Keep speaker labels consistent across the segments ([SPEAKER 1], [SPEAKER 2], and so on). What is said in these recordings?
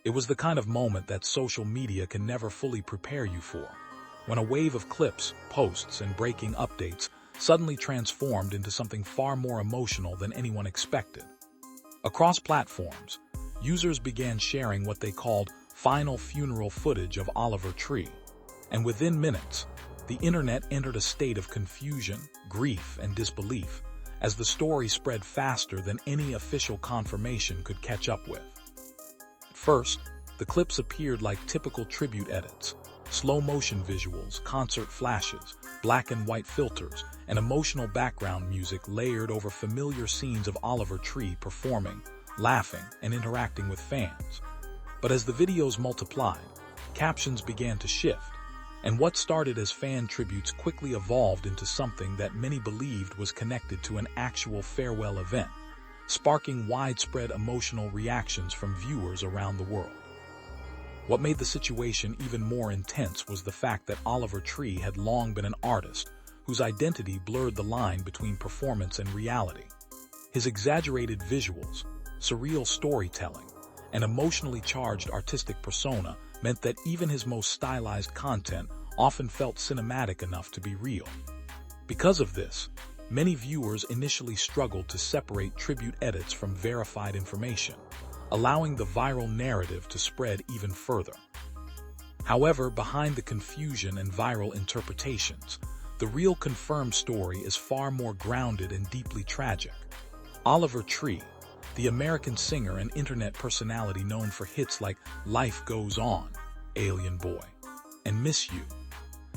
[SPEAKER 1] It was the kind of moment that social media can never fully prepare you for, when a wave of clips, posts, and breaking updates suddenly transformed into something far more emotional than anyone expected. Across platforms, users began sharing what they called final funeral footage of Oliver Tree, and within minutes, the internet entered a state of confusion, grief, and disbelief as the story spread faster than any official confirmation could catch up with. First, the clips appeared like typical tribute edits, slow-motion visuals, concert flashes, black and white filters, and emotional background music layered over familiar scenes of Oliver Tree performing, laughing, and interacting with fans. But as the videos multiplied, captions began to shift, and what started as fan tributes quickly evolved into something that many believed was connected to an actual farewell event, sparking widespread emotional reactions from viewers around the world. What made the situation even more intense was the fact that Oliver Tree had long been an artist whose identity blurred the line between performance and reality. His exaggerated visuals, surreal storytelling, and emotionally charged artistic persona meant that even his most stylized content often felt cinematic enough to be real. Because of this, many viewers initially struggled to separate tribute edits from verified information, allowing the viral narrative to spread even further. However, behind the confusion and viral interpretations, the real confirmed story is far more grounded and deeply tragic. Oliver Tree, the American singer and internet personality known for hits like Life Goes On, Alien Boy, and Miss You,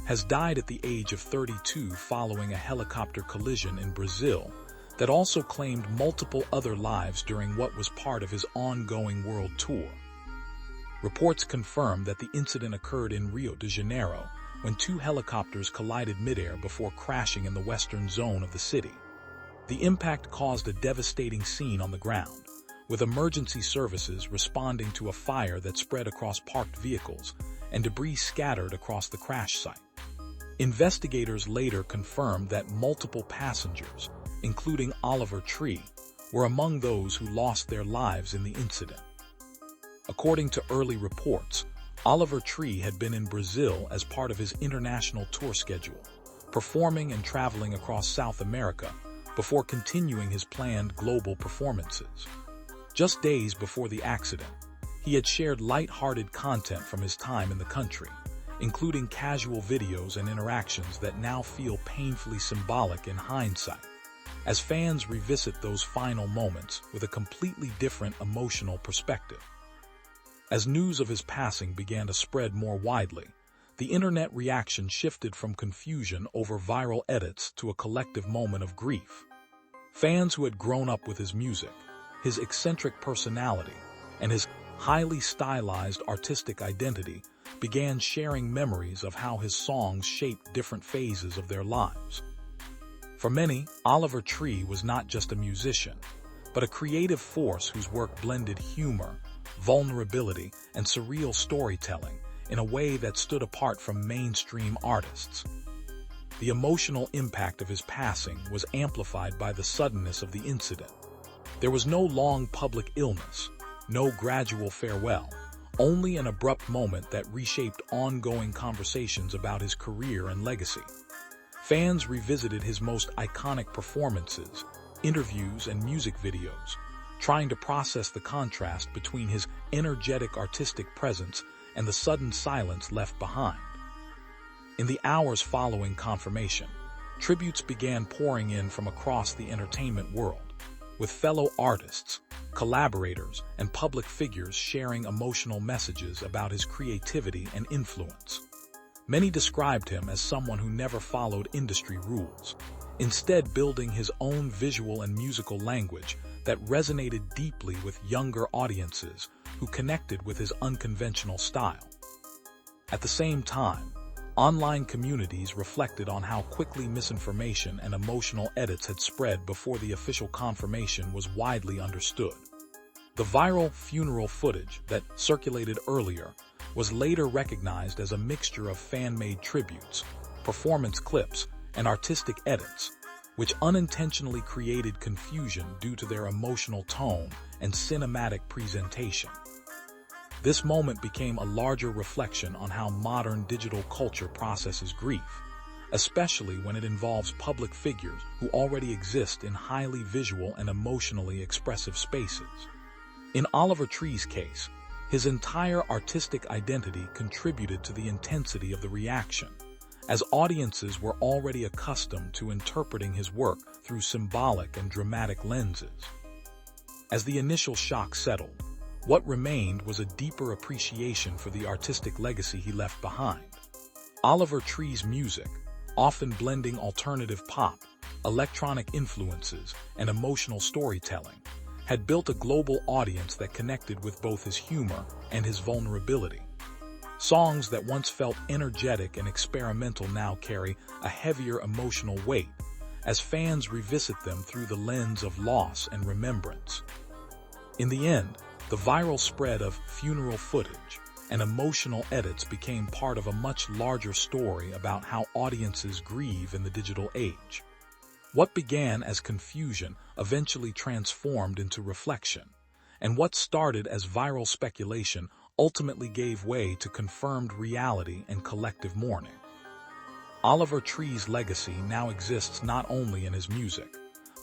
[SPEAKER 1] has died at the age of 32 following a helicopter collision in Brazil that also claimed multiple other lives during what was part of his ongoing world tour. Reports confirm that the incident occurred in Rio de Janeiro when two helicopters collided midair before crashing in the western zone of the city. The impact caused a devastating scene on the ground, with emergency services responding to a fire that spread across parked vehicles and debris scattered across the crash site. Investigators later confirmed that multiple passengers, including Oliver Tree, were among those who lost their lives in the incident. According to early reports, Oliver Tree had been in Brazil as part of his international tour schedule, performing and traveling across South America before continuing his planned global performances. Just days before the accident, he had shared light-hearted content from his time in the country, including casual videos and interactions that now feel painfully symbolic in hindsight, as fans revisit those final moments with a completely different emotional perspective. As news of his passing began to spread more widely, the internet reaction shifted from confusion over viral edits to a collective moment of grief. Fans who had grown up with his music, his eccentric personality, and his highly stylized artistic identity began sharing memories of how his songs shaped different phases of their lives. For many, Oliver Tree was not just a musician, but a creative force whose work blended humor, vulnerability, and surreal storytelling in a way that stood apart from mainstream artists. The emotional impact of his passing was amplified by the suddenness of the incident. There was no long public illness, no gradual farewell, only an abrupt moment that reshaped ongoing conversations about his career and legacy. Fans revisited his most iconic performances, interviews, and music videos, trying to process the contrast between his energetic artistic presence and the sudden silence left behind. In the hours following confirmation, tributes began pouring in from across the entertainment world, with fellow artists, collaborators, and public figures sharing emotional messages about his creativity and influence. Many described him as someone who never followed industry rules, instead building his own visual and musical language that resonated deeply with younger audiences who connected with his unconventional style. At the same time, online communities reflected on how quickly misinformation and emotional edits had spread before the official confirmation was widely understood. The viral funeral footage that circulated earlier was later recognized as a mixture of fan-made tributes, performance clips, and artistic edits, which unintentionally created confusion due to their emotional tone and cinematic presentation. This moment became a larger reflection on how modern digital culture processes grief, especially when it involves public figures who already exist in highly visual and emotionally expressive spaces. In Oliver Tree's case, his entire artistic identity contributed to the intensity of the reaction, as audiences were already accustomed to interpreting his work through symbolic and dramatic lenses. As the initial shock settled, what remained was a deeper appreciation for the artistic legacy he left behind. Oliver Tree's music, often blending alternative pop, electronic influences, and emotional storytelling, had built a global audience that connected with both his humor and his vulnerability. Songs that once felt energetic and experimental now carry a heavier emotional weight, as fans revisit them through the lens of loss and remembrance. In the end, the viral spread of funeral footage and emotional edits became part of a much larger story about how audiences grieve in the digital age. What began as confusion eventually transformed into reflection, and what started as viral speculation ultimately gave way to confirmed reality and collective mourning. Oliver Tree's legacy now exists not only in his music,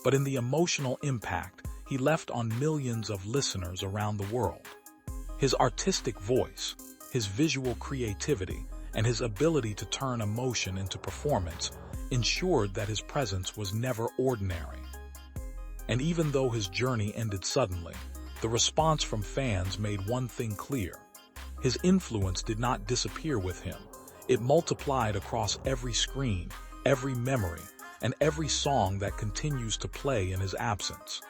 [SPEAKER 1] but in the emotional impact he left on millions of listeners around the world. His artistic voice, his visual creativity, and his ability to turn emotion into performance ensured that his presence was never ordinary. And even though his journey ended suddenly, the response from fans made one thing clear: his influence did not disappear with him. It multiplied across every screen, every memory, and every song that continues to play in his absence.